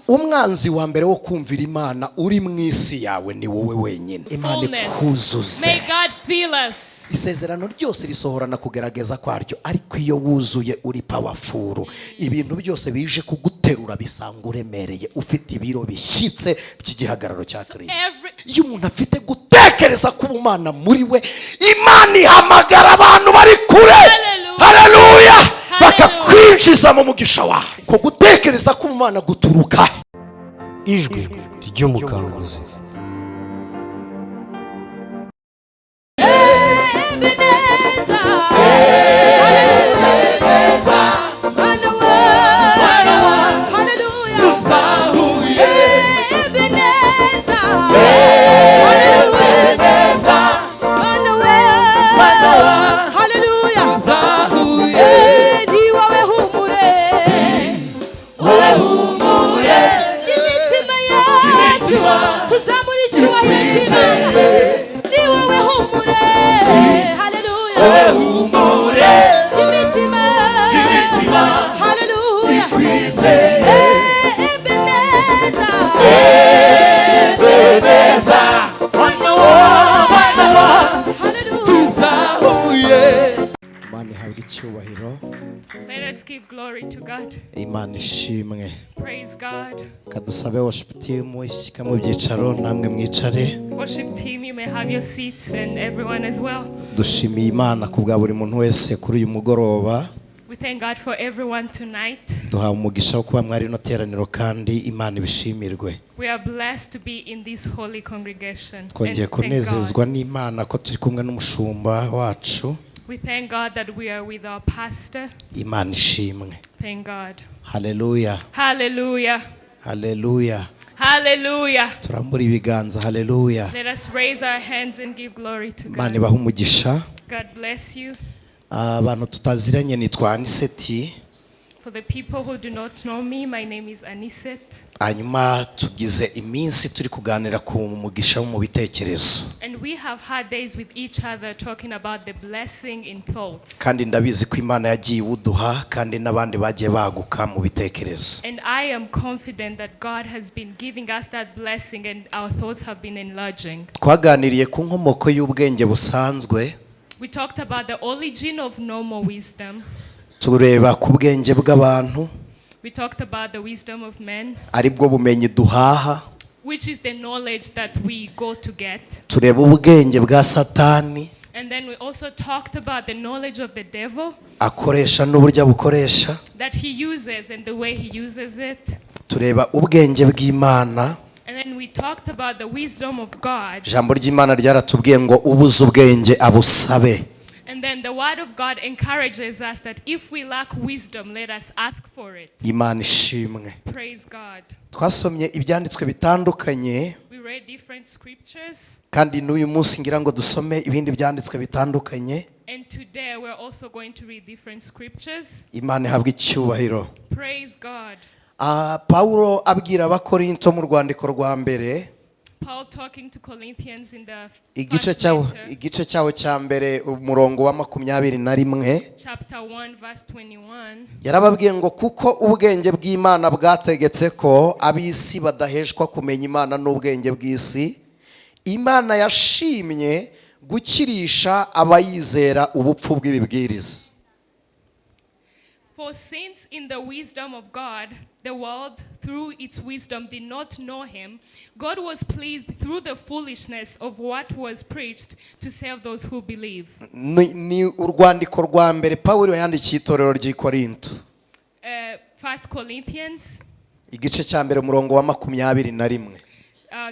umwanzi wa mbere wo kumvira Imana uri mu isi yawe ni wowe wenyine. Imana ikuzuze. May God fill us. Isezerano ryose risohorana kugerageza kwaryo, ariko iyo wuzuye uri powerful, ibintu byose bije kuguterura bisanga uremereye, ufite ibiro bishyitse by'igihagararo cya Kristo. Iyo umuntu afite gutekereza ku Imana muri we, Imana ihamagara abantu bari kure. Haleluya! Bakakwinjiza mu mugisha wawe. Ko gutekereza ku Imana guturuka. Ijwi ry'umukanguzi. Let us give glory to God. Imana ishimwe. Praise God. Kadusabe worship team ishyika mu byicaro, namwe mwicare. Worship team, you may have your seats, and everyone as well. Dushimiye Imana kubwa buri muntu wese kuri uyu mugoroba. We thank God for everyone tonight. Duha umugisha wo kuba mwari no teraniro kandi Imana ibishimirwe. We are blessed to be in this holy congregation. Twongeye kunezezwa n'Imana ko turi kumwe n'umushumba wacu. We thank God that we are with our pastor. Imana ishimwe. Thank God. Hallelujah. Hallelujah. Hallelujah. Hallelujah. Turambura ibiganza. Hallelujah. Let us raise our hands and give glory to God. Imana ibahe umugisha. God bless you. Abantu tutaziranye nitwa Anicet. For the people who do not know me, my name is Anicet. Hanyuma tugize iminsi turi kuganira ku mugisha wo mu bitekerezo. And we have had days with each other talking about the blessing in thoughts. Kandi ndabizi ko Imana yagiye uduha kandi nabandi bagiye baguka mu bitekerezo. And I am confident that God has been giving us that blessing and our thoughts have been enlarging. Twaganiriye ku nkomoko y'ubwenge busanzwe. We talked about the origin of normal wisdom. Tureba ku bwenge bw'abantu. We talked about the wisdom of men, aribwo bumenyi duhaha, which is the knowledge that we go to get. Tureba ubwenge bwa Satani. And then we also talked about the knowledge of the devil, akoresha n'uburyo bukoresha. that he uses and the way he uses it. Tureba ubwenge bw'Imana. And then we talked about the wisdom of God. Jambo ry'Imana ryaratubwiye ngo ubuze ubwenge abusabe. And then the word of God encourages us that if we lack wisdom, let us ask for it. Imana ishimwe. Praise God. Twasomye ibyanditswe bitandukanye. We read different scriptures. Kandi n'uyu munsi ngira ngo dusome ibindi byanditswe bitandukanye. And today we're also going to read different scriptures. Imana ihabwe icyubahiro. Praise God. Paulo abwira abakorinto mu rwandiko rwa mbere. Paul talking to Corinthians in the igice cyawo cya mbere umurongo wa 21. Chapter 1 verse 21. Yarababwiye ngo kuko ubwenge bw'Imana bwategetse ko ab'isi badaheshwa kumenya Imana n'ubwenge bw'isi, Imana yashimye gukirisha abayizera ubupfu bw'ibibwiriza. For since in the wisdom of God, the world through its wisdom did not know him, God was pleased through the foolishness of what was preached to save those who believe. Ni urwandiko rwa mbere Paulo yandikiye itorero ry'i Korinto. 1 Corinthians igice cya mbere umurongo wa 21.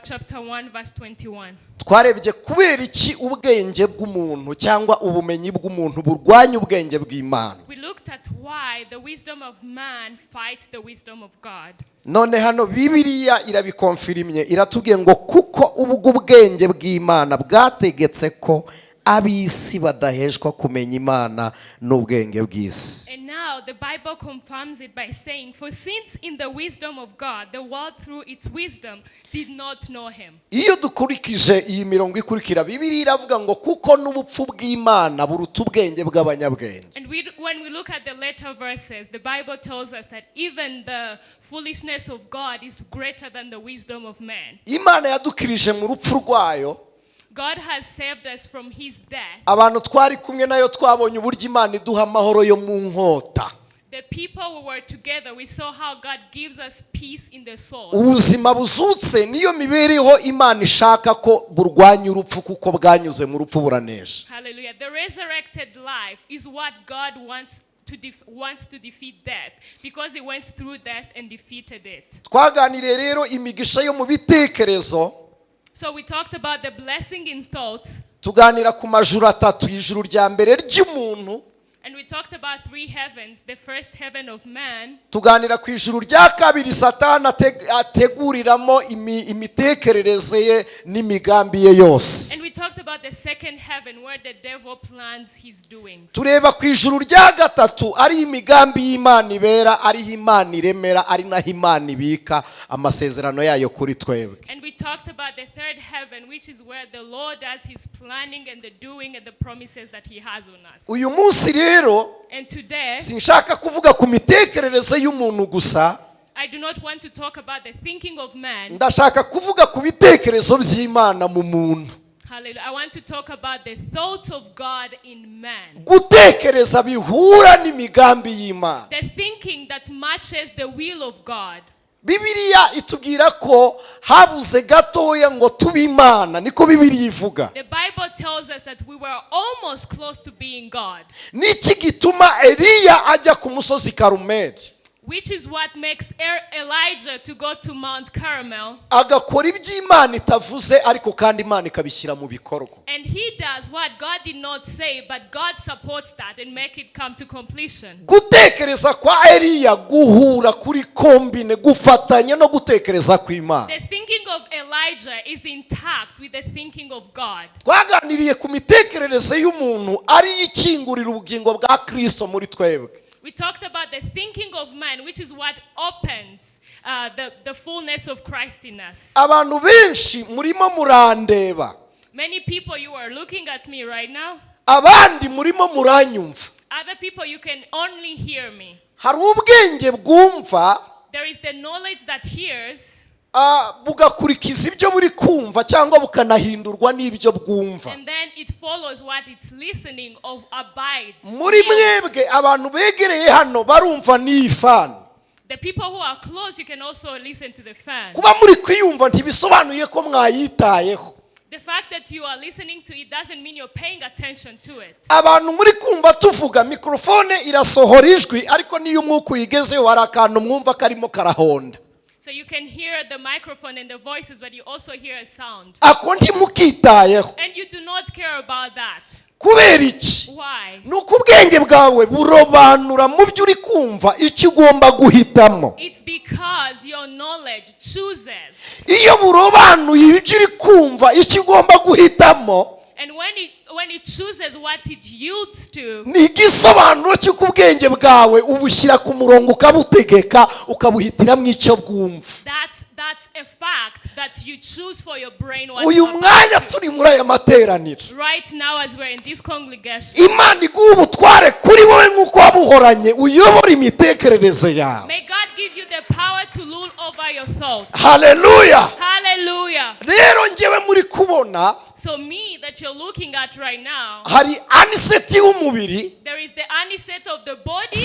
Chapter 1 verse 21. Twarebye kubera iki ubwenge bw'umuntu cyangwa ubumenyi bw'umuntu burwanya ubwenge bw'Imana. We looked at why the wisdom of man fights the wisdom of God. None hano Bibiliya irabikonfirimye, iratubwiye ngo kuko ubwo ubwenge bw'Imana bwategetse ko ab'isi badaheshwa kumenya Imana n'ubwenge bw'isi. And now now the Bible confirms it by saying, for since in the wisdom of God, the world through its wisdom did not know him. iyo dukurikije iyi mirongo ikurikira Bibiliya iravuga ngo kuko n'ubupfu bw'Imana buruta ubwenge bw'abanyabwenge. And when we look at the later verses, the Bible tells us that even the foolishness of God is greater than the wisdom of man. Imana yadukirije mu rupfu rwayo. God has saved us from his death. Abantu twari kumwe nayo twabonye uburyo Imana iduha amahoro yo mu nkota. The people who were together, we saw how God gives us peace in the soul. Ubuzima buzutse niyo mibereho Imana ishaka ko burwanya urupfu kuko bwanyuze mu rupfu buranesha. Hallelujah. The resurrected life is what God wants to defeat death, because he went through death and defeated it. Twaganiriye rero imigisha yo mu bitekerezo. So we talked about the blessing in thoughts. Tuganira ku majuru atatu, ijuru rya mbere ry'umuntu. And we talked about 3 heavens, the first heaven of man. Tuganira ku ijuru rya kabiri Satani ateguriramo imitekerereze ye n'imigambi ye yose. And we talked about the second heaven where the devil plans his doings. Tureba ku ijuru rya gatatu ari imigambi y'Imana ibera, ari Imana iremera, ari naho Imana ibika amasezerano yayo kuri twebwe. And we talked about the third heaven, which is where the Lord does his planning and the doing and the promises that he has on us. Uyu munsi rero And today, sinshaka kuvuga ku mitekerereze y'umuntu gusa. I do not want to talk about the thinking of man. Ndashaka kuvuga ku bitekerezo by'Imana mu muntu. Hallelujah. I want to talk about the thoughts of God in man. Gutekereza bihura n'imigambi y'Imana. The thinking that matches the will of God. Bibiliya itubwira ko habuze gatoya ngo tube Imana, niko Bibiliya ivuga. The Bible tells us that we were almost close to being God. Niki gituma Eliya ajya ku musozi Karumeli, Which is what makes Elijah to go to Mount Carmel. agakora iby'Imana itavuze ariko kandi Imana ikabishyira mu bikorwa. And he does what God did not say, but God supports that and make it come to completion. Gutekereza kwa Eliya guhura kuri kombine gufatanya no gutekereza kw'Imana. The thinking of Elijah is intact with the thinking of God. Twaganiriye ku mitekerereze y'umuntu ari ikingurira ubugingo bwa Kristo muri twebwe. We talked about the thinking of man, which is what opens the fullness of Christ in us. Abantu benshi murimo murandeba. Many people, you are looking at me right now. Abandi murimo muranyumva. Other people, you can only hear me. Hari ubwenge bwumva. There is the knowledge that hears. Bugakurikiza ibyo buri kumva cyangwa bukanahindurwa n'ibyo bwumva. And then it follows what it's listening of abides. Muri mwebwe abantu begereye hano barumva n'ifani. The people who are close, you can also listen to the fan. Kuba muri kwiyumva ntibisobanuye ko mwayitayeho. The fact that you are listening to it doesn't mean you're paying attention to it. Abantu muri kumva tuvuga mikrofone irasohora ijwi ariko niyo umwuka uyigezeho hari akantu mwumva karimo karahonda. So you can hear the microphone and the voices, but you also hear a sound. Ako ntimukitayeho. And you do not care about that. Kubera iki? Why? Nuko ubwenge bwawe burobanura mu byo uri kumva icyo ugomba guhitamo. It's because your knowledge chooses. Iyo burobanuye ibyo uri kumva icyo ugomba guhitamo. And when it chooses what it yields to, ni igisobanuro cy'uko ubwenge bwawe ubushyira ku murongo ukabutegeka ukabuhitiramo icyo bwumva. that's a fact that you choose for your brain what uyu mwanya turi muri aya materaniro right now as we're in this congregation. Imana iguha ubutware kuri wowe nk'uko wabuhoranye uyobora imitekerereze yawe. May God give you the power to rule over your thoughts. Hallelujah. Hallelujah. Rero njyewe muri kubona So me that you're looking at right now, hari Anicet y'umubiri, there is the Anicet of the body.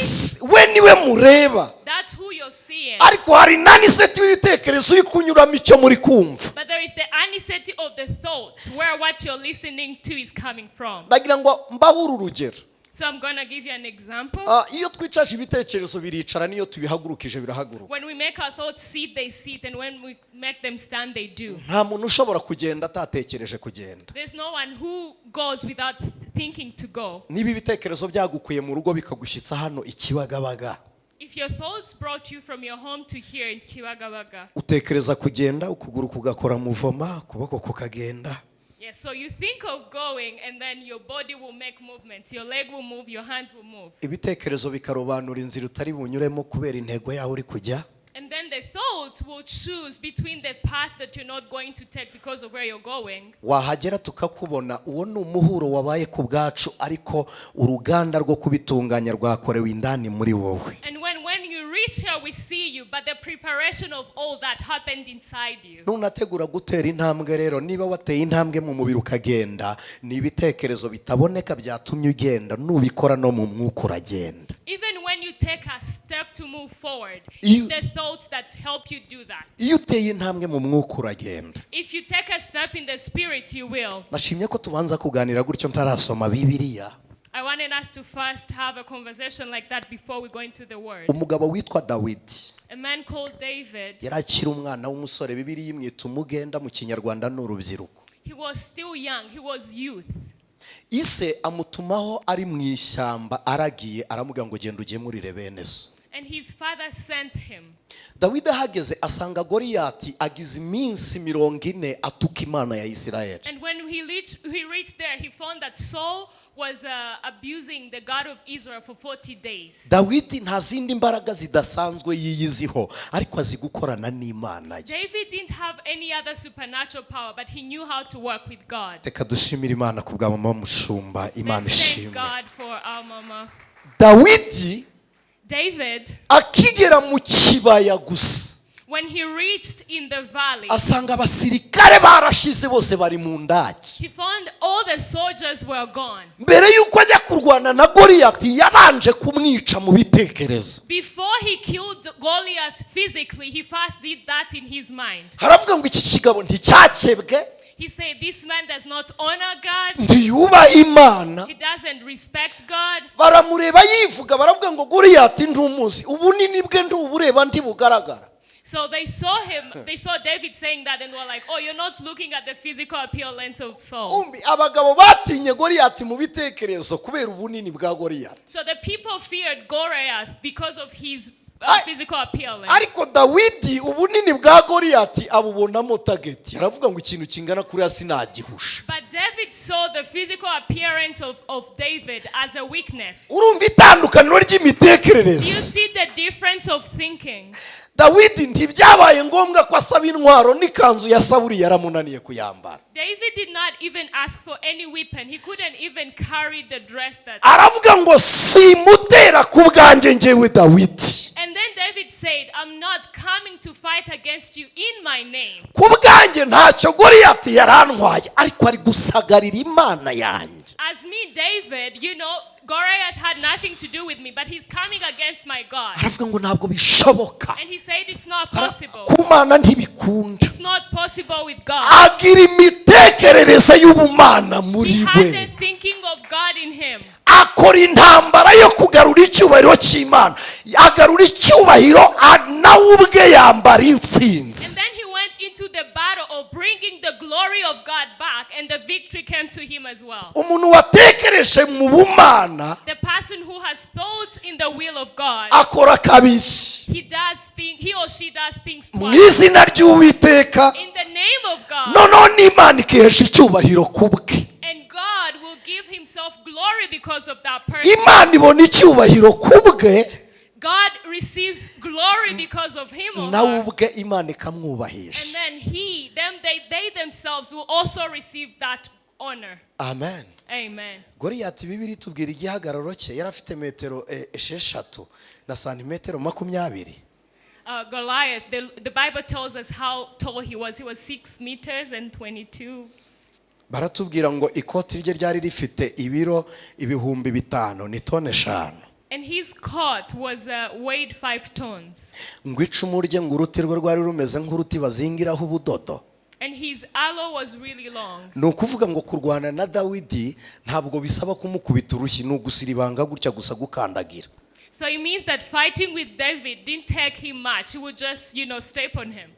we niwe mureba. That's who you're seeing. Ariko hari Anicet y'ibitekerezo uri kunyuramo icyo muri kumva. But there is the Anicet of the thoughts, where what you're listening to is coming from. Ndagira ngo mbahuru urugero. So I'm going to give you an example. Iyo twicaje ibitekerezo biricara niyo tubihagurukije birahaguruka. When we make our thoughts sit, they sit, and when we make them stand, they do. Nta muntu ushobora kugenda atatekereje kugenda. There's no one who goes without thinking to go. Niba ibitekerezo byagukuye mu rugo bikagushyitsa hano ikibagabaga, If your thoughts brought you from your home to here in Kiwagabaga, utekereza kugenda ukuguru kugakora muvoma ukuboko kukagenda. Yes, so you think of going and then your body will make movements. Your leg will move, your hands will move. ibitekerezo bikarobanura inzira utari bunyuremo kubera intego yaho uri kujya. And then the thoughts will choose between the path that you're not going to take because of where you're going. Wahagera tukakubona uwo ni umuhuro wabaye ku bwacu ariko uruganda rwo kubitunganya rwakorewe indani muri wowe. And when you reach here we see you, but the preparation of all that happened inside you. Nunategura gutera intambwe rero, niba wateye intambwe mu mubiri ukagenda, ni ibitekerezo bitaboneka byatumye ugenda, nubikora no mu mwuka uragenda. Even when you take a step to move forward, it's the thoughts that help you do that. Iyo uteye intambwe mu mwuka uragenda. If you take a step in the spirit, you will. Nashimye ko tubanza kuganira gutyo ntarasoma Bibiliya. I wanted us to first have a conversation like that before we go into the word. Umugabo witwa Dawidi, A man called David, yari akiri umwana w'umusore, Bibiliya imwita umugenda, mu Kinyarwanda n'urubyiruko. he was still young, he was youth. Ise amutumaho ari mu ishyamba aragiye, aramubwira ngo genda ugemurire bene so. And his father sent him. Dawidi ahageze asanga Goliyati agize iminsi 40 atuka Imana ya Isirayeli. And when he reached there, he found that Saul was abusing the God of Israel for 40 days. Dawidi nta zindi mbaraga zidasanzwe yiyiziho, ariko azi gukorana n'Imana ye. David didn't have any other supernatural power, but he knew how to work with God. Reka dushimire Imana ku bwa mama mushumba, Imana Let's thank ishimwe. God for our mama. David, akigera mu kibaya gusa, when he reached in the valley, asanga abasirikare barashize bose bari mu ndaki. he found all the soldiers were gone. Mbere yuko ajya kurwana na Goliyati yabanje kumwica mu bitekerezo. Before he killed Goliath physically, he first did that in his mind. Haravuga ngo iki kigabo nticyakebwe, He said, this man does not honor God. ntiyubaha Imana. He doesn't respect God. Baramureba yivuga, baravuga ngo Goliyati ndumuzi, ubunini bwe ndubureba ntibugaragara. So they saw David saying that, and they were like, oh, you're not looking at the physical appearance of Saul. Umbi abagabo batinye Goliyati mu bitekerezo kubera ubunini bwa Goliyati. So the people feared Goliath because of his physical appearance. Ariko Dawidi ubunini bwa Goliyati abubonamo tageti, aravuga ngo ikintu kingana kuri asinagihusha. But David saw the physical appearance of David as a weakness. Urumva itandukaniro ry'imitekerereze. You see the difference of thinking. Dawidi ntibyabaye ngombwa ko asaba intwaro, n'ikanzu ya Sawuli yaramunaniye kuyambara. David did not even ask for any weapon. He couldn't even carry the dress that. Aravuga ngo simutera ku bwanjye njyewe Dawidi. And then David said, I'm not coming to fight against you in my name. Ku bwanjye ntacyo Goliyati yarantwaye, ariko ari gusagarira Imana yanjye. As me, David, Goliath had nothing to do with me, but he's coming against my God. Aravuga ngo ntabwo bishoboka. And he said it's not possible. Ku Mana ntibikunda. It's not possible with God. Agira imitekerereze y'ubumana muri He we. had the thinking of God in him. Akora intambara yo kugarura icyubahiro cy'Imana, agarura icyubahiro nawe ubwe yambara And intsinzi. then he went into the battle of bringing the glory of God back, and the victory came to him as well. Umuntu watekereje mu bumana The person who has thought in the will of God, akora kabiri. he or she does things Mu twice. izina ry'Uwiteka, In the name of God, noneho n'Imana ikihesha icyubahiro ku bwe. and God will give himself glory because of that person. Imana ibona icyubahiro ku bwe, God receives glory because of him or nawe her. ubwe Imana ikamwubahisha. And then they themselves will also receive that honor. Amen. Amen. Goliyati Bibiliya itubwira igihagararo cye, yari afite metero 6 na santimetero 20. Goliath, the Bible tells us how tall he was. He was 6 meters and 22. Baratubwira ngo ikoti rye ryari rifite ibiro 5,000, ni tone 5. And his coat was weighed 5 tons. Ngo icumu rye ngo uruti rwe rwari rumeze nk'uruti bazingiraho ubudodo. And his arrow was really long. Ni ukuvuga ngo kurwana na Dawidi ntabwo bisaba kumukubita urushyi, ni ugusiribanga gutya gusa gukandagira. So it means that fighting with David didn't take him much. He would just, step on him.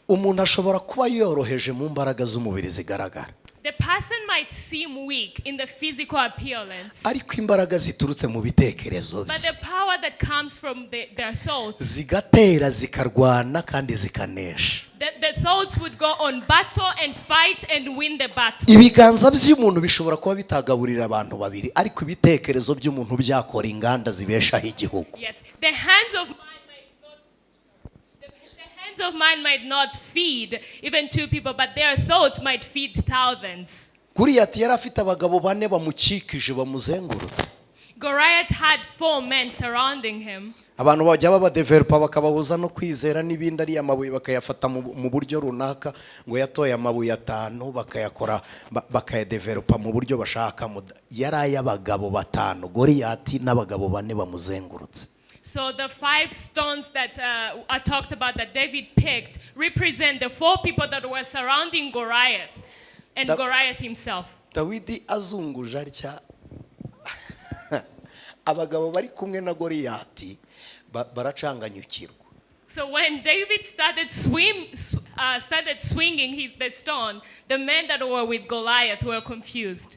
Umuntu ashobora kuba yoroheje mu mbaraga z'umubiri zigaragara. The person might seem weak in the physical appearance, ariko imbaraga ziturutse mu bitekerezo but bye the power that comes from their thoughts, zigatera zikarwana kandi zikanesha. the thoughts would go on battle and fight and win the battle. Ibiganza by'umuntu bishobora kuba bitagaburira abantu babiri, ariko ibitekerezo by'umuntu byakora inganda zibeshaho igihugu. Yes, the hands of mine might not feed even 2 people, but their thoughts might feed thousands. Goliath yari afite abagabo bane bamukikije bamuzengurutse. Goliath had 4 men surrounding him. Abantu bajya babadevelopa bakabahuza no kwizera n'ibindi ari amabuye bakayafata mu buryo runaka, ngo yatoye amabuye 5 bakayakora bakayadevelopa mu buryo bashaka. Yari ay'abagabo 5, Goliath n'abagabo 4 bamuzengurutse. So the 5 stones that I talked about that David picked represent the 4 people that were surrounding Goliath and Goliath himself. Dawidi azunguje atya abagabo bari kumwe na Goliath baracanganyukirwa. So when David started swinging the stone, the men that were with Goliath were confused.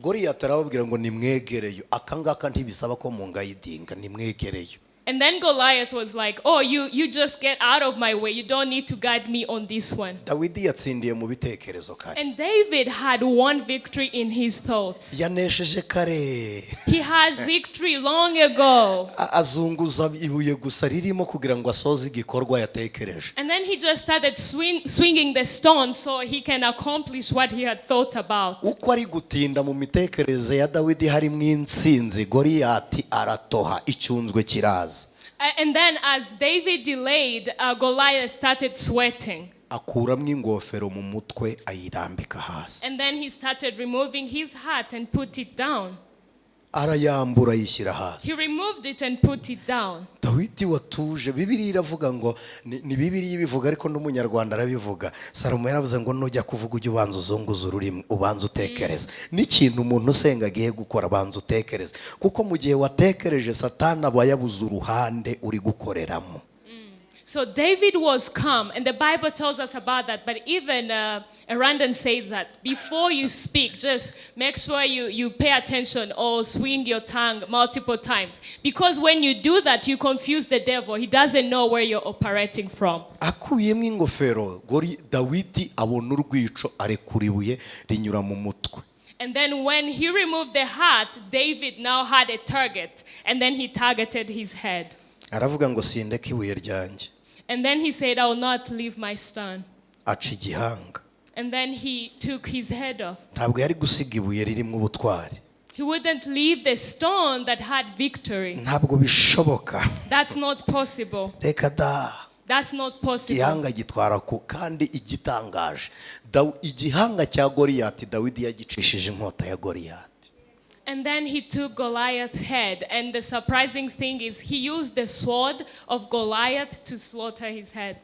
Goliath arababwira ngo nimwegereyo, akangaka ntibisaba ko mungayidinga, nimwegereyo. And then Goliath was like, oh, you just get out of my way. You don't need to guide me on this one. Dawidi yatsindiye mu bitekerezo kare. And David had won victory in his thoughts. Yanesheje kare. He had victory long ago. Azunguza ibuye gusa ririmo kugira ngo asoze igikorwa yatekereje. And then he just started swinging the stone so he can accomplish what he had thought about. Uko ari gutinda mu mitekerereze ya Dawidi harimo intsinzi, Goliath aratoha icyunzwe kiraza. And then as David delayed, Goliath started sweating. Akuramwo ingofero mu mutwe ayirambika hasi. And then he started removing his hat and put it down. Arayambura yishyira hasi. He removed it and put it down. Dawidi watuje, Bibiliya iravuga ngo ni Bibiliya ibivuga ariko n'umunyarwanda arabivuga. Salomo yaravuze ngo nujya kuvuga ujye ubanza uzunguza ururimi, ubanza utekereza. N'ikintu umuntu usenga agiye gukora abanza utekereza, kuko mu gihe watekereje Satani aba yabuze uruhande uri gukoreramo. So David was calm, and the Bible tells us about that. But even Randon says that before you speak, just make sure you pay attention or swing your tongue multiple times. Because when you do that, you confuse the devil. He doesn't know where you're operating from. Akuyemo ingofero, Dawidi abona urwico arekura ibuye rinyura mu mutwe. And then when he removed the hat, David now had a target, and then he targeted his head. Aravuga ngo sindeke ibuye ryanjye. And then he said, I will not leave my stone. Aca igihanga. And then he took his head off. Ntabwo yari gusiga ibuye ririmo ubutwari. He wouldn't leave the stone that had victory. Ntabwo bishoboka. That's not possible. Reka da. That's not possible. Igihanga gitwara ku kandi igitangaje. Igihanga cya Goliath Dawidi yagicishije inkota ya Goliath. And then he took Goliath's head, and the surprising thing is he used the sword of Goliath to slaughter his head.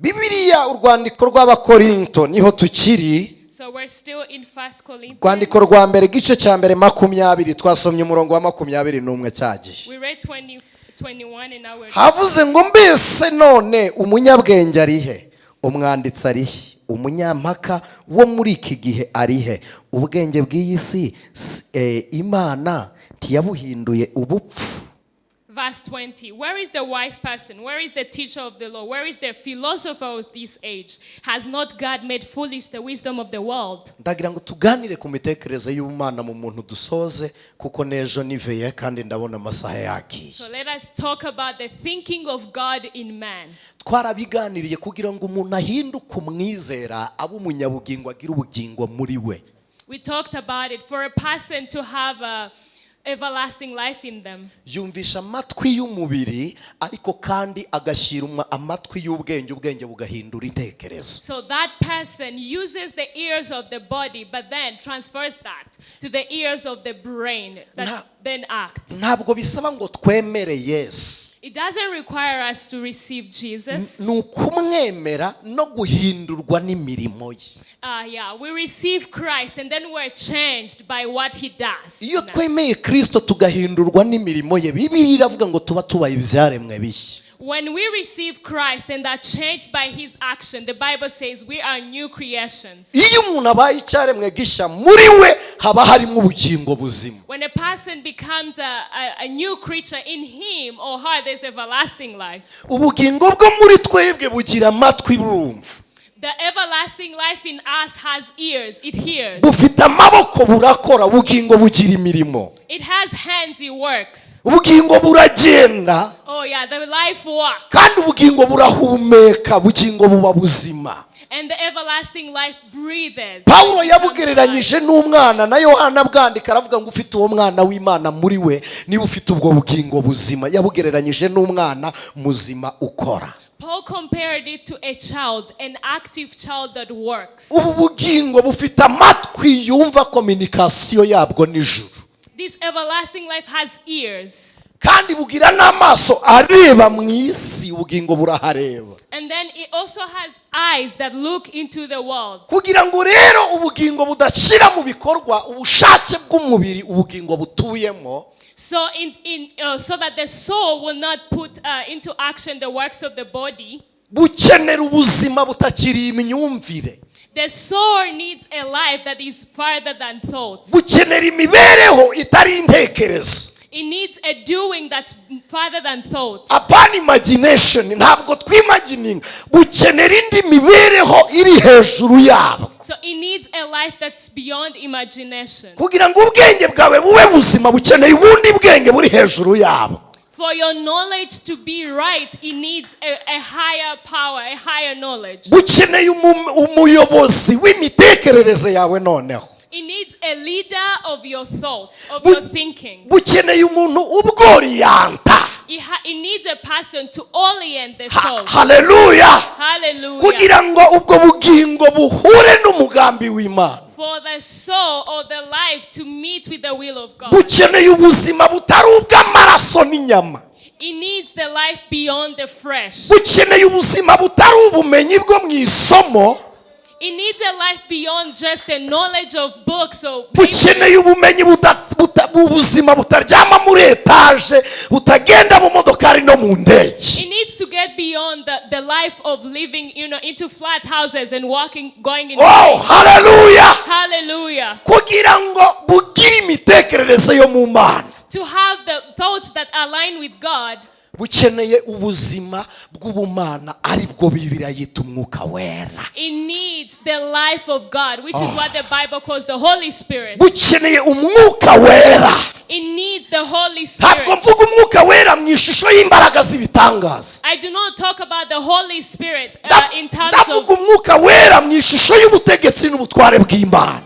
Bibiliya urwandiko rw'Abakorinto niho tukiri. So we're still in 1 Corinthians. Rwandiko rwa mbere gice cya mbere 20 twasomye umurongo wa 21 cyagiye. We read 21 and now we're Havuze ngo mbese none umunyabwenge arihe, umwanditsi arihe, umunyampaka wo muri iki gihe arihe, ubwenge bw'iyi si Imana ntiyabuhinduye ubupfu. Verse 20, where is the wise person? Where is the teacher of the law? Where is the philosopher of this age? Has not God made foolish the wisdom of the world? Ndagira ngo tuganire ku mitekerereze y'Imana mu muntu dusoze, kuko nejo niveye kandi ndabona amasaha yagiye. So let us talk about the thinking of God in man. Twarabiganiriye kugira ngo umuntu ahinduke umwizera, abe umunyabugingo, agira ubugingo muri we. We talked about it for a person to have a everlasting life in them. Yumvisha amatwi y'umubiri ariko kandi agashyira amatwi y'ubwenge, ubwenge bugahindura intekerezo. So that person uses the ears of the body but then transfers that to the ears of the brain that then act. Ntabwo bisaba ngo twemere Yesu. It doesn't require us to receive Jesus. Nukumwemera no guhindurwa n'imirimo ye. We receive Christ and then we're changed by what he does. Iyo twemeye Kristo tugahindurwa n'imirimo ye, Bibiliya iravuga ngo tuba tubaye ibyaremwe bishya. When we receive Christ and are changed by his action, the Bible says we are new creations. iyo umuntu abaye icyaremwe gishya muri we haba harimo ubugingo buzima. When a person becomes a new creature, in him or her there's everlasting life. ubugingo bwo muri twebwe bugira amatwi burumva. The everlasting life in us has ears, it hears. bufite amaboko burakora, ubugingo bugira imirimo. It has hands, it works. ubugingo buragenda Oh yeah, the life walks. kandi ubugingo burahumeka, ubugingo buba buzima. And the everlasting life breathes. Pawulo yabugereranyije n'umwana, na Yohana bwandika aravuga ngo ufite uwo mwana w'Imana muri we niba ufite ubwo bugingo buzima. Yabugereranyije n'umwana muzima ukora. Paul compared it to a child, an active child that works. ubu bugingo bufite amatwi yumva communication yabwo n'ijuru. This everlasting life has ears. kandi bugira n'amaso areba mu isi, ubugingo burahareba. And then it also has eyes that look into the world. kugira ngo rero ubugingo budashira mu bikorwa ubushake bw'umubiri ubugingo butuyemo, So so that the soul will not put into action the works of the body, bukenera ubuzima butakiri imyumvire. the soul needs a life that is farther than thoughts. bukenera imibereho itari intekerezo. It needs a doing that's farther than thoughts. Upon imagination, ntabwo twimagininga, bukenera indi mibereho iri hejuru yabo. So it needs a life that's beyond imagination. kugira ngo ubwenge bwawe bube buzima bukeneye ubundi bwenge buri hejuru yabo. For your knowledge to be right, it needs a higher power, a higher knowledge. bukeneye umuyobozi w'imitekerereze yawe noneho. It needs a leader of your thoughts, of your thinking. bukeneye umuntu ubworiyanta. It needs a person to orient the soul. Haleluya. Hallelujah. kugira ngo ubwo bugingo buhure n'umugambi w'Imana. For the soul or the life to meet with the will of God. bukeneye ubuzima butari ubw'amaraso n'inyama. It needs the life beyond the flesh. bukeneye ubuzima butari ubumenyi bwo mu isomo. It needs a life beyond just the knowledge of books or papers. bukeneye ubumenyi ubuzima butaryama muri etaje, butagenda mu modokari no mu ndege. It needs to get beyond the life of living, into flat houses and going in. Oh, hallelujah. Hallelujah. kugira ngo bugire imitekerereze yo mu Mana, To have the thoughts that align with God, bukeneye ubuzima bw'ubumana, aribwo Bibiliya yita umwuka wera. it needs the life of God, which is what the Bible calls the Holy Spirit. bukeneye umwuka wera. It needs the Holy ntabwo Spirit. mvuga umwuka wera mu ishusho y'imbaraga z'ibitangaza. I do not talk about the Holy Spirit in terms ndavuga of umwuka wera mu ishusho y'ubutegetsi n'ubutware bw'Imana.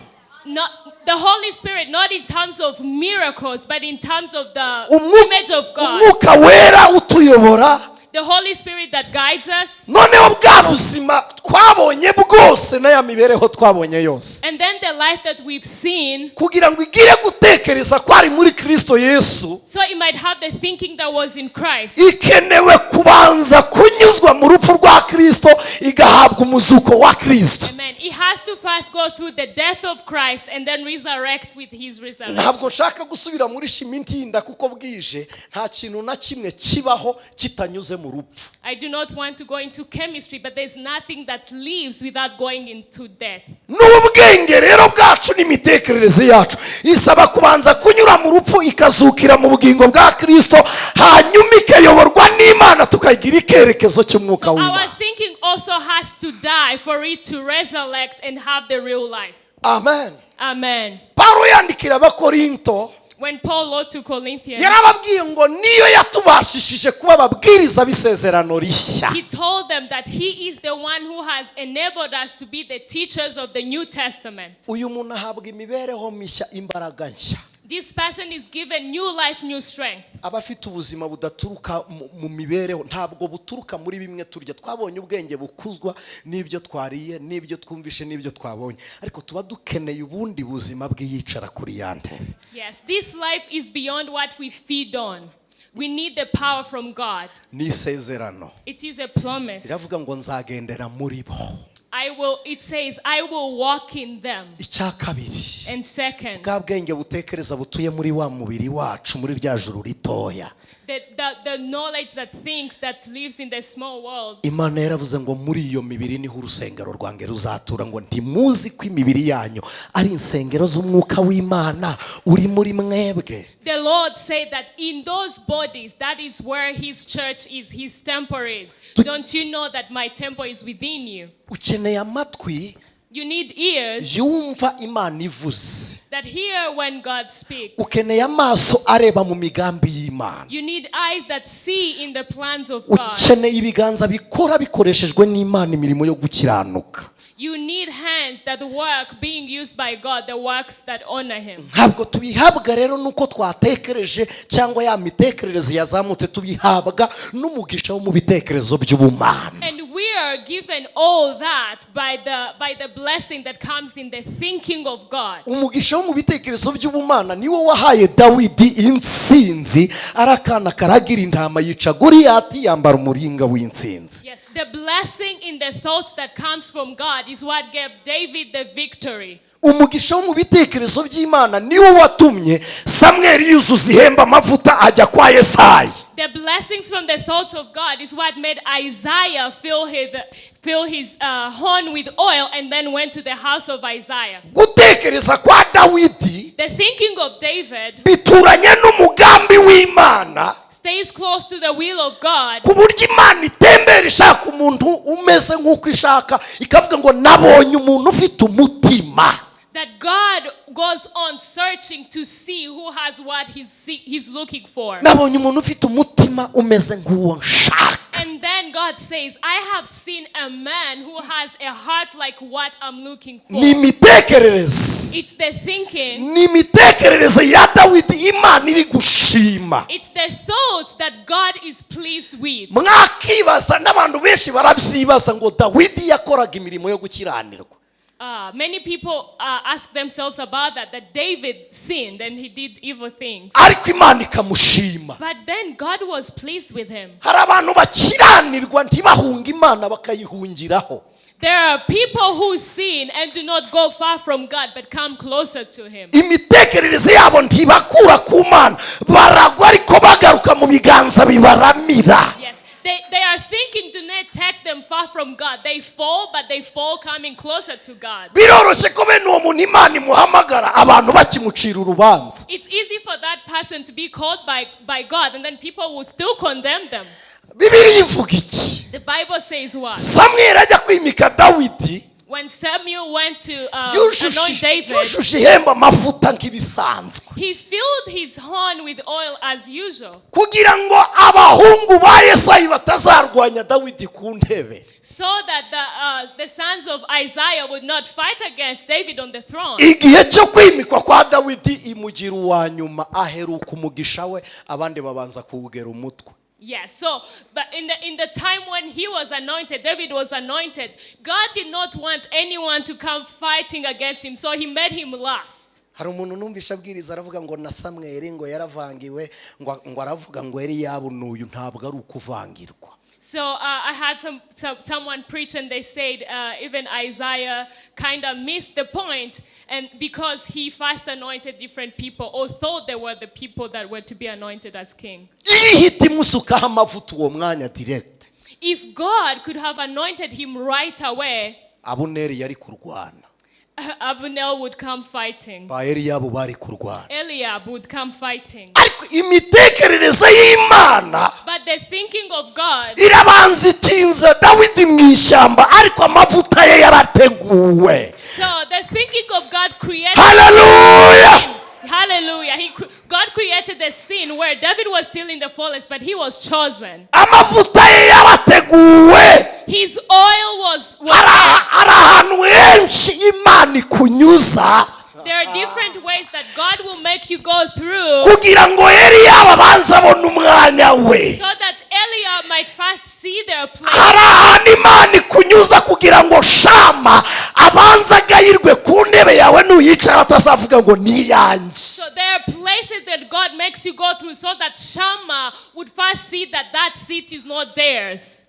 not the Holy Spirit, not in terms of miracles, but in terms of the image of God. umwuka wera utuyobora. The Holy Spirit that guides us. noneho bwa buzima twabonye bwose n'aya mibereho twabonye yose, And then the life that we've seen, kugira ngo igire gutekereza ko ari muri Kristo Yesu, so it might have the thinking that was in Christ. ikenewe kubanza kunyuzwa mu rupfu rwa Kristo igahabwa umuzuko wa Kristo. Amen. It has to first go through the death of Christ and then resurrect with his resurrection. ntabwo nshaka gusubira muri shimintinda kuko bwije nta kintu na kimwe kibaho kitanyuze mu rupfu. I do not want to go into chemistry, but there's nothing that lives without going into death. n'ubwenge rero bwacu n'imitekerereze yacu isaba kubanza kunyura mu rupfu ikazukira mu bugingo bwa Kristo, hanyuma ikayoborwa n'Imana tukagira ikerekezo cy'umwuka So our w'Imana. thinking also has to die for it to resurrect and have the real life. Amen. Amen. Pawulo yandikira Abakorinto When Paul wrote to Corinthians, yarababwiye ngo niyo yatubashishije kuba ababwiriza b'isezerano rishya. he told them that he is the one who has enabled us to be the teachers of the New Testament. uyu muntu ahabwa imibereho mishya, imbaraga nshya. This person is given new life, new strength. abafite ubuzima budaturuka mu mibereho, ntabwo buturuka muri bimwe turya. Twabonye ubwenge bukuzwa n'ibyo twariye, n'ibyo twumvishe, n'ibyo twabonye, ariko tuba dukeneye ubundi buzima bw'iyicara kuri ya ntebe. Yes, this life is beyond what we feed on. We need the power from God. Ni isezerano It is a promise. iravuga ngo nzagendera muri bo. It says, I will walk in them. icya kabiri, And second, bwa bwenge butekereza butuye muri wa mubiri wacu, muri rya juru ritoya. the knowledge that thinks, that lives in the small world. Imana yaravuze ngo muri iyo mibiri niho urusengero rwanjye ruzatura, ngo ntimuzi ko imibiri yanyu ari insengero z'umwuka w'Imana uri muri mwebwe. The Lord said that in those bodies, that is where his church is, his temple is. Don't you know that my temple is within you? Ukeneye amatwi You need ears yumva Imana ivuze. that hear when God speaks. Ukeneye amaso areba mu migambi y'Imana. You need eyes that see in the plans of God. Ukeneye ibiganza bikora bikoreshejwe n'Imana imirimo yo gukiranuka. You need hands that work being used by God, the works that honor him. Ntabwo tubihabwa rero nuko twatekereje cyangwa ya mitekerereze yazamutse, tubihabwa n'umugisha wo mu bitekerezo by'ubumana. And we are given all that by the blessing that comes in the thinking of God. Umugisha wo mu bitekerezo by'ubumana niwo wahaye Dawidi intsinzi, arakana karagira intama yica Goliyati yambara umuringa w'intsinzi. Yes, the blessing in the thoughts that comes from God is what gave David the victory. Umugisha wo mu bitekerezo by'Imana niwo watumye Samweli yuzuza ihemba amavuta ajya kwa Yesayi. The blessings from the thoughts of God is what made Isaiah fill his horn with oil and then went to the house of Isaiah. Gutekereza kwa Dawidi The thinking of David bituranye n'umugambi w'Imana, stays close to the will of God. ku buryo Imana itembera ishaka umuntu umeze nk'uko ishaka, ikavuga ngo nabonye umuntu ufite umutima. That God goes on searching to see who has what he's looking for. Nabonye umuntu ufite umutima umeze nk'uwo nshaka. And then God says, I have seen a man who has a heart like what I'm looking for. Ni imitekerereze. It's the thinking. Ni imitekerereze ya Dawidi Imana iri gushima. It's the thoughts that God is pleased with. Mwakibaza n'abantu benshi barabyibaza ngo Dawidi yakoraga imirimo yo gukiranirwa. Many people ask themselves about that David sinned and he did evil things. Ariko Imana ikamushima. But then God was pleased with him. Hari abantu bakiranirwa ntibahunga Imana bakayihungiraho. There are people who sin and do not go far from God but come closer to him. Imitekerereze yabo ntibakura ku Mana, baragwa ariko bagaruka mu biganza bibaramira. Yes, they are thinking do not take them far from God. They fall, but they fall coming closer to God. Biroroshye ko bene uwo muntu Imana imuhamagara abantu bakimucira urubanza. It's easy for that person to be called by God and then people will still condemn them. Bibiliya ivuga iki? The Bible says what? Samweli ajya kwimika Dawidi, When Samuel went to anoint David, yushushe ihemba amavuta nk'ibisanzwe, he filled his horn with oil as usual, kugira ngo abahungu ba Yesayi batazarwanya Dawidi ku ntebe. so that the sons of Isaiah would not fight against David on the throne. Igihe cyo kwimikwa kwa Dawidi imugira uwa nyuma, aheruka umugisha we, abandi babanza kuwugera umutwe. Yes, so but in the time when he was anointed, David was anointed, God did not want anyone to come fighting against him, so he made him last. Hari umuntu numvisha abwiriza aravuga ngo na Samweli ngo yaravangiwe, ngo aravuga ngo Eliyabu n'uyu ntabwo ari ukuvangirwa. So I had someone preach and they said even Isaiah kind of missed the point, and because he first anointed different people or thought they were the people that were to be anointed as king. Ihita imusukaho amavuta uwo mwanya direct. If God could have anointed him right away, Abuneri yari kurwana, Abner would come fighting. ba Eliyabu bari kurwana. Eliab would come fighting. Ariko imitekerereze y'Imana But the thinking of God, irabanza itinza Dawidi mu ishyamba, ariko amavuta ye yarateguwe. so the thinking of God created. Hallelujah! Hallelujah. God created a scene where David was still in the forest, but he was chosen. Amavuta ye yarateguwe. His oil was Hari ahantu henshi Imana ikunyuza there are different ways that God will make you go through kugira ngo Eliyabu abanze abone umwanya we. so that Eliab might first see their place. Hari ahantu Imana ikunyuza kugira ngo Shama abanze agayirwe ku ntebe yawe nuyicara atazavuga ngo ni iyanjye. So there are places that God makes you go through so that Shammah would first see that seat is not theirs.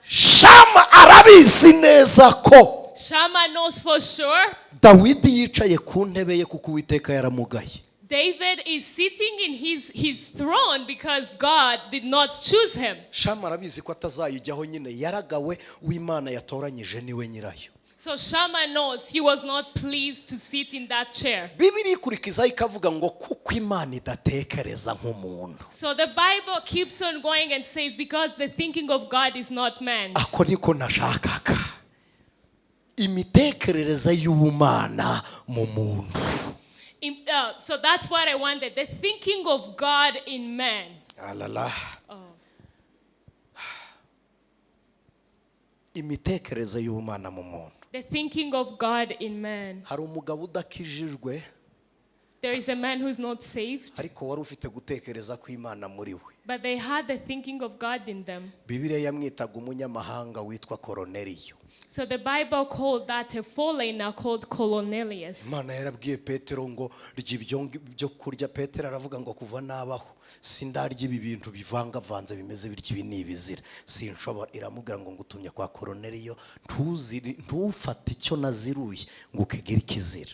Shama arabizi arabizi neza ko Shammah knows for sure Dawidi yicaye ku ntebe ye kuko Uwiteka yaramugaye. David is sitting in his throne because God did not choose him. Shammah arabizi ko atazayijyaho nyine, yaragawe, w'Imana yatoranyije niwe nyirayo. So Shammah knows he was not pleased to sit in that chair. Bibiri ikurikizaho ikavuga ngo kuko Imana idatekereza nk'umuntu. So the Bible keeps on going and says because the thinking of God is not man's. Ako niko nashakaga. Imitekerereze y'ubumana mu muntu. So that's what I wanted. The thinking of God in man. Alala. Imitekerereze y'ubumana mu muntu. The thinking of God in man. Hari umugabo udakijijwe. There is a man who is not saved. Ariko wari ufite gutekereza ku Imana muri we. But they had the thinking of God in them. Bibiliya yamwitaga umunyamahanga witwa Korneliyo. So the Bible called that a foreigner called Cornelius. Imana yarabwiye Petero ngo ry'ibyo byo kurya. Petero aravuga ngo kuva nabaho sindarya ibi bintu bivangavanze bimeze bityo ibi nibizira sinshobora. Iramubwira ngo ngutumye kwa Korneliyo ntufate icyo naziruye ngo ukegere ikizira.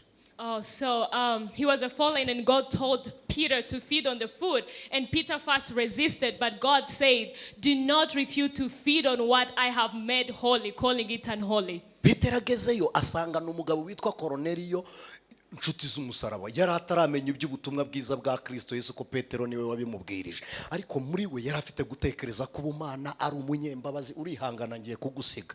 So he was a fallen and God told Peter to feed on the food and Peter first resisted, but God said, do not refuse to feed on what I have made holy, calling it unholy. Peter agezeyo asanga n'umugabo witwa Korneliyo inshuti z'umusaraba. Yari ataramenya iby'ubutumwa bwiza bwa Kristo Yesu ko Petero niwe wabimubwirije, ariko muri we yari afite gutekereza ko ubumana ari umunyembabazi. Urihangana ngiye kugusiga.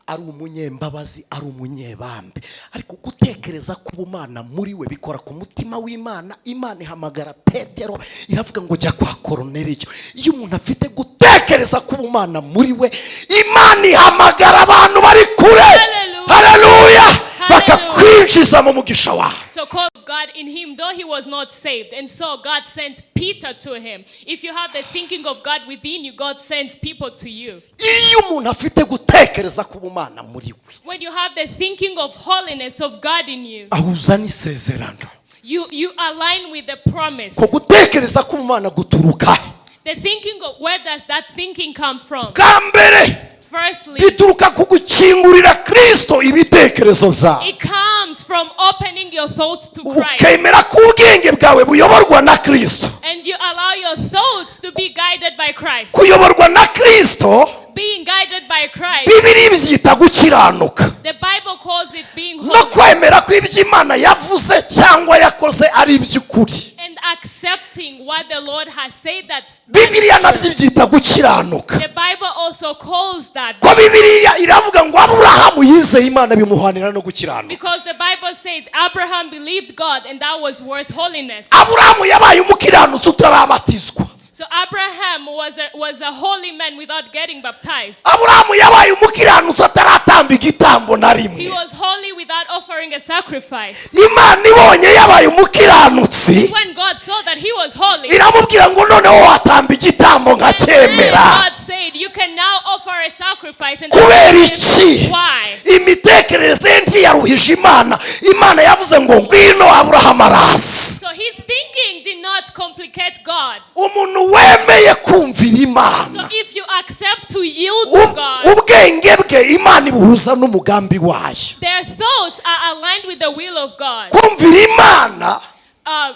Ari umunyembabazi, ari umunyebambe, ariko gutekereza ko ubumana muri we bikora ku mutima w'Imana. Imana ihamagara Petero iravuga ngo jya kwa Korneliyo. Iyo umuntu afite gutekereza ko ubumana muri we, Imana ihamagara abantu bari kure. Haleluya. Bakakwinjiza mu mugisha wawe. So called God in him, though he was not saved. And so God sent Peter to him. If you have the thinking of God within you, God sends people to you. Iyo umuntu afite gutekereza ku bumana muri we, when you have the thinking of holiness of God in you, ahuza n'isezerano. You align with the promise. Ko gutekereza ku bumana guturuka. The thinking of, where does that thinking come from? Kambere. Firstly, bituruka ku gukingurira Kristo ibitekerezo byawe. It comes from opening your thoughts to Christ. Ukemera ko ubwenge bwawe buyoborwa na Kristo. And you allow your thoughts to be guided by Christ. Kuyoborwa na Kristo, being guided by Christ. Bibiri byita gukiranuka. The Bible calls it being holy. No kwemera ko ibyo Imana yavuze cyangwa yakoze ari iby'ukuri. And accepting what the Lord has said that. Bibiliya nabyo byita gukiranuka. The Bible also calls that. Ko Bibiliya iravuga ngo Aburahamu yizeye Imana bimuhanira no gukiranuka. Because the Bible said Abraham believed God and that was worth holiness. Aburahamu yabaye umukiranutsi utarabatizwa. So Abraham was a holy man without getting baptized. Aburahamu yabaye umukiranutsi ataratamba igitambo na rimwe. He was holy without offering a sacrifice. Imana ibonye yabaye umukiranutsi, when God saw that he was holy, iramubwira ngo noneho watamba igitambo nkacyemera. God said you can now offer a sacrifice. And kubera iki? Why? Imitekerereze ntiyaruhije Imana. Imana yavuze ngo ngwino Aburahamu araza. So his thinking did not complicate God. Umuntu wemeye kumvira So Imana, if you accept to yield to God, ubwenge bwe Imana ibuhuza n'umugambi wayo. their thoughts are aligned with the will of God. Kumvira Imana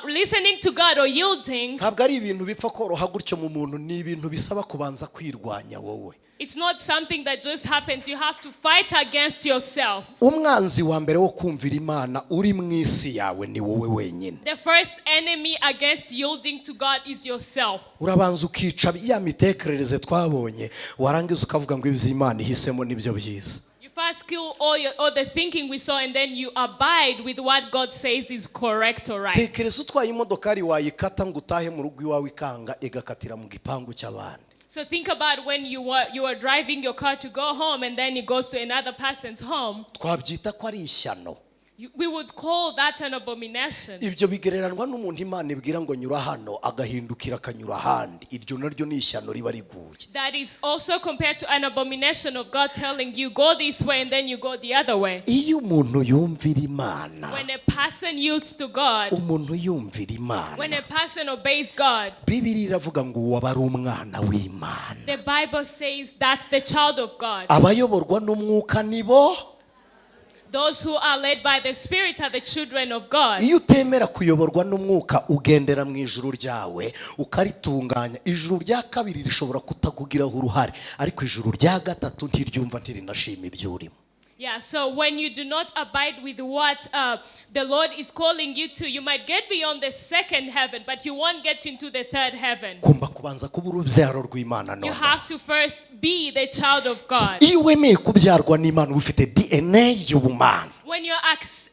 Listening to God or yielding, ntabwo ari ibintu bipfa koroha gutyo mu muntu, ni ibintu bisaba kubanza kwirwanya wowe. it's not something that just happens. You have to fight against yourself. Umwanzi wa mbere wo kumvira Imana uri mu isi yawe ni wowe wenyine. The first enemy against yielding to God is yourself. Urabanza ukica ya mitekerereze twabonye, warangiza ukavuga ngo ibyo Imana ihisemo nibyo byiza. You first kill all the thinking we saw and then you abide with what God says is correct or right. Tekereza utwaye imodokari wayikata ngo utahe mu rugo iwawe ikanga igakatira mu gipangu cy'abandi. So think about when you are driving your car to go home and then it goes to another person's home. Twabyita ko ari ishyano. we would call that an abomination. ibyo bigereranwa n'umuntu Imana ibwira ngo nyura hano agahindukira akanyura ahandi, iryo naryo ni ishyano riba riguye. That is also compared to an abomination of God telling you go this way and then you go the other way. Iyo umuntu yumvira Imana, When a person yields to God, umuntu yumvira Imana, when a person obeys God, Bibiliya iravuga ngo uwo aba ari umwana w'Imana. the Bible says that's the child of God. Abayoborwa n'umwuka nibo. Those who are led by the Spirit are the children of God. Iyo utemera kuyoborwa n'umwuka ugendera mu ijuru ryawe ukaritunganya, ijuru rya kabiri rishobora kutagugiraho uruhare, ariko ijuru rya gatatu ntiryumva ntirinashima ibyo urimo. Yeah, so when you do not abide with what the Lord is calling you to, you might get beyond the second heaven, but you won't get into the third heaven. Kumba kubanza kuba urubyaro rw'Imana You none. have to first be the child of God. Iyo wemeye kubyarwa n'Imana uba ufite DNA y'ubumana.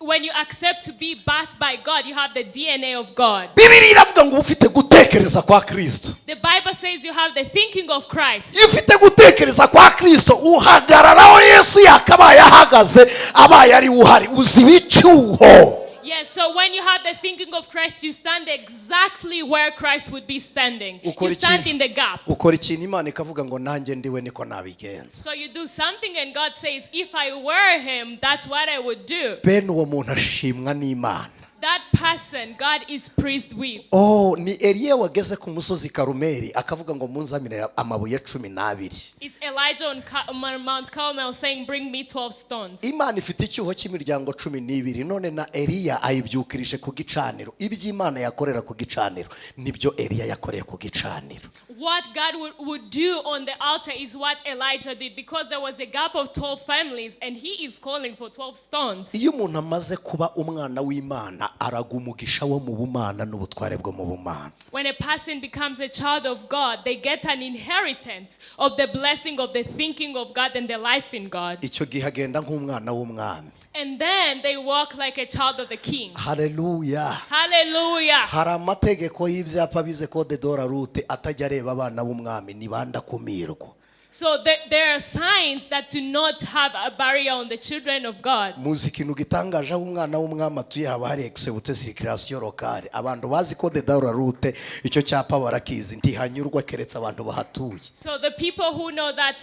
When you accept to be birthed by God, you have the DNA of God. Bibiliya iravuga ngo uba ufite gutekereza kwa Kristo. The Bible says you have the thinking of Christ. Iyo ufite gutekereza kwa Kristo uhagararaho Yesu yakabaye ahagaze, abaye ari uhari, uziba icyuho. Yes, so when you have the thinking of Christ, you stand exactly where Christ would be standing. You stand in the gap. Ukora ikintu Imana ikavuga ngo nanjye ndiwe niko nabigenza. So you do something and God says, if I were him, that's what I would do. Bene uwo muntu ashimwa n'Imana. That person, God is pleased with. Oh, ni Eliya wageze ku musozi Karumeli akavuga ngo munzamire amabuye 12. It's Elijah on Mount Carmel saying, bring me 12 stones. Imana ifite icyuho cy'imiryango 12, none na Eliya ayibyukirije ku gicaniro. Iby'Imana yakorera ku gicaniro nibyo Eliya yakoreye ku gicaniro. What God would do on the altar is what Elijah did, because there was a gap of 12 families and he is calling for 12 stones. Iyo umuntu amaze kuba umwana w'Imana aragumugisha wo mu bumana n'ubutware bwo mu bumana. When a person becomes a child of God, they get an inheritance of the blessing of the thinking of God and the life in God. Icyo gihe agenda nk'umwana w'umwami. And then they walk like a child of the king. Hallelujah. Hallelujah. Hari amategeko y'ibyapa bize code de la route atajya areba abana b'umwami nibanda kumirwa. So there are signs that do not have a barrier on the children of God. Muzi ikintu gitangaje aho umwana w'umwami atuye haba hari exebute circulation locale. Abantu bazi code de la route icyo cyapa barakizi ntihanyurwa keretse abantu bahatuye. So the people who know that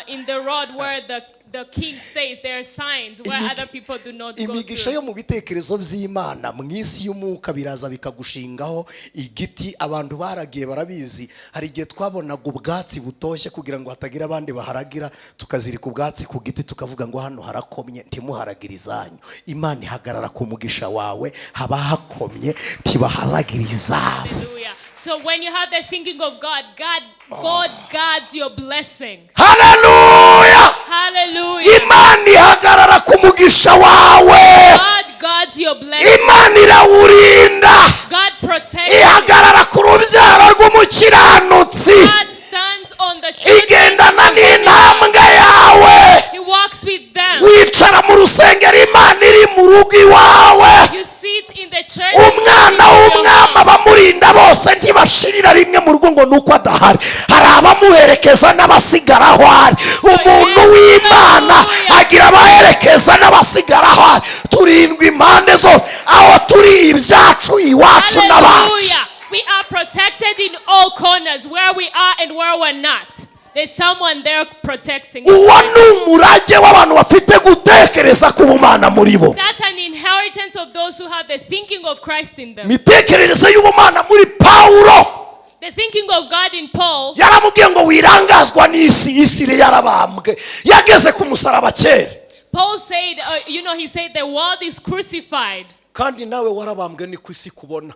in the road where the king stays, there are signs where other people do not go Imigisha yo through. mu bitekerezo by'Imana mu isi y'umwuka biraza bikagushingaho igiti. Abantu baragiye barabizi, hari igihe twabonaga ubwatsi butoshye kugira ngo hatagira abandi baharagira, tukazirika ubwatsi ku giti tukavuga ngo hano harakomye ntimuharagira izanyu. Imana ihagarara ku mugisha wawe, haba hakomye ntibaharagira izabo. Hallelujah. So when you have the thinking of God, God guards your blessing. Hallelujah. Hallelujah. Imana ihagarara ku mugisha wawe. God guards your blessing. Imana irawurinda. God protects you. Ihagarara ku rubyaro rw'umukiranutsi. God stands on the children. Igendana n'intambwe yawe. He walks with them. Wicara mu rusengero Imana iri mu rugo iwawe. You sit in the church. Umwana w'umwami abamurinda bose ntibashirira rimwe mu rugo ngo nuko adahari. Hari abamuherekeza n'abasigara aho ari. Umuntu w'Imana agira abaherekeza n'abasigara aho ari. Turindwa impande zose, aho turi ibyacu iwacu n'abacu. Hallelujah. We are protected in all corners, where we are and where we're not. There's someone there protecting us. Uwo ni umurage w'abantu bafite gutekereza ku bumana muri bo. That's an inheritance of those who have the thinking of Christ in them. Imitekerereze y'ubumana muri Pawulo. The thinking of God in Paul. Yaramubwiye ngo wirangazwa n'isi, isi yarabambwe. Yageze ku musaraba kera. Paul said, he said the world is crucified. Kandi nawe warabambwe ni ku isi kubona.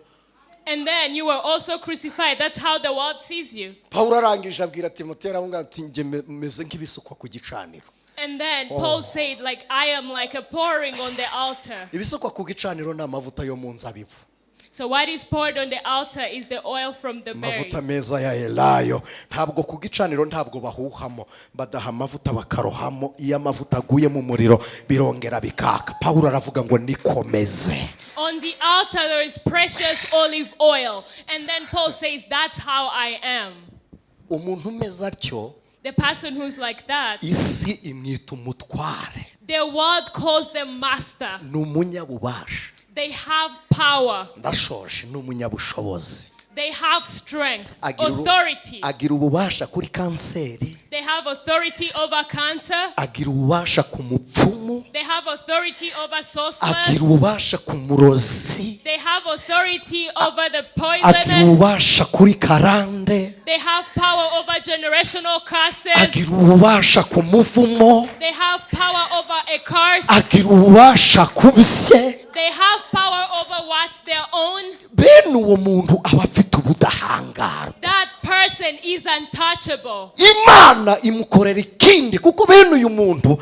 And then you were also crucified. That's how the world sees you. Pawulo arangije abwira Timoteyo aramubwira ati nge meze nk'ibisukwa ku gicaniro. And then Paul said, like, I am like a pouring on the altar. Ibisukwa ku gicaniro ni amavuta yo mu nzabibu. So what is poured on the altar is the oil from the berries. Amavuta meza ya elayo. Ntabwo ku gicaniro ntabwo bahuhamo, badaha amavuta bakarohamo. Iyo amavuta aguye mu muriro birongera bikaka. Pawulo aravuga ngo nikomeze. On the altar there is precious olive oil. And then Paul says, that's how I am. Umuntu umeze atyo, The person who's like that, isi imwita umutware. The world calls them master. ni umunyabubasha. They have power. Ndashoje, ni umunyabushobozi. They have strength, authority. Agira ububasha kuri kanseri. They have authority over cancer. Agira ububasha ku mupfumu. They have authority over sorcerers. Agira ububasha ku murozi. They have authority over the Agira poisonous. ububasha kuri karande. They have power over generational curses. Agira ububasha ku muvumo. They have power over a curse. Agira ububasha ku bye. They have power over what's their own. Bene uwo muntu aba afite ubudahangarwa. That person is untouchable. Imana imukorera ikindi kuko bene uyu muntu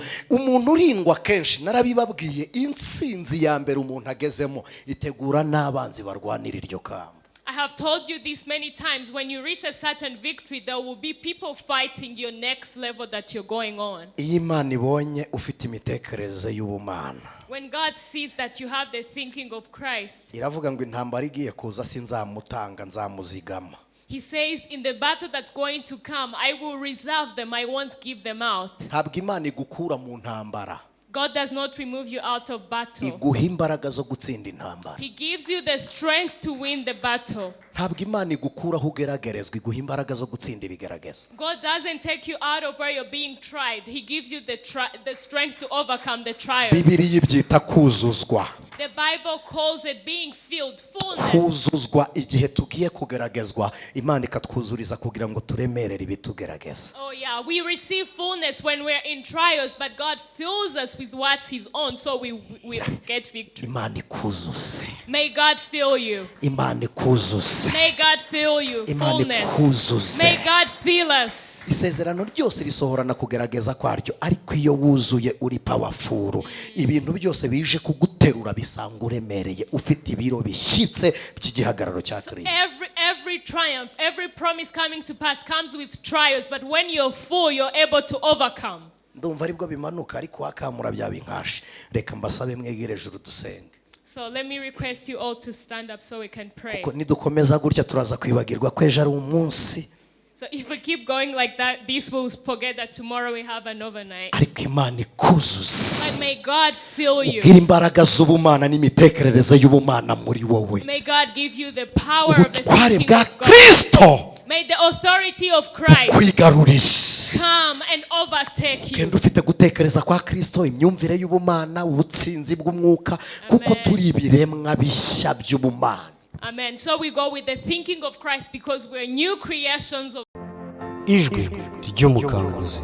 urindwa kenshi narabibabwiye intsinzi ya mbere umuntu agezemo itegura n'abanzi barwanira iryo kamba. I have told you this many times. When you reach a certain victory, there will be people fighting your next level that you're going on. Iyo Imana ibonye ufite imitekerereze y'ubumana, When God sees that you have the thinking of Christ, iravuga ngo intambara igiye kuza sinzamutanga nzamuzigama. He says, in the battle that's going to come, I will reserve them, I won't give them out. Ntabwo Imana igukura mu ntambara, God does not remove you out of battle. iguha imbaraga zo gutsinda intambara. He gives you the strength to win the battle. Ntabwo Imana igukura aho ugeragerezwa, iguha imbaraga zo gutsinda ibigeragezo. God doesn't take you out of where you're being tried. He gives you the strength to overcome the trial. Bibiliya ibyita kuzuzwa. The Bible calls it being filled, fullness. Kuzuzwa igihe tugiye kugeragezwa, Imana ikatwuzuriza kugira ngo turemerere ibitugerageza. Oh yeah, we receive fullness when we're in trials, but God fills us with what's His own, so we get victory. Imana ikuzuze. May God fill you. Imana ikuzuze. May God fill you. Imana Fullness. ikuzuze. May God fill us. Isezerano ryose risohorana kugerageza kwaryo, ariko iyo wuzuye uri powerful, ibintu byose bije kuguterura bisanga uremereye, ufite ibiro bishyitse by'igihagararo cya Kristo. Every triumph, every promise coming to pass comes with trials, but when you're full, you're able to overcome. Ndumva aribwo bimanuka, ariko wakamura bya binkashe. Reka mbasabe mwegere ejuru dusenge. So let me request you all to stand up so we can pray. Kuko nidukomeza gutya turaza kwibagirwa ko ejo ari umunsi. So if we keep going like that, this will forget that tomorrow we have an overnight. Ariko Imana ikuzuze. But may God fill you. Ugira imbaraga z'ubumana n'imitekerereze y'ubumana muri wowe. May God give you the power of the Ubutware thinking bwa of God. Kristo May the authority of Christ kwigarurisha. come and overtake you. Kenda ufite gutekereza kwa Kristo, imyumvire y'ubumana, ubutsinzi bw'umwuka, kuko turi ibiremwa bishya by'ubumana. Amen. So we go with the thinking of Christ because we're new creations of ijwi ry'umukanguzi.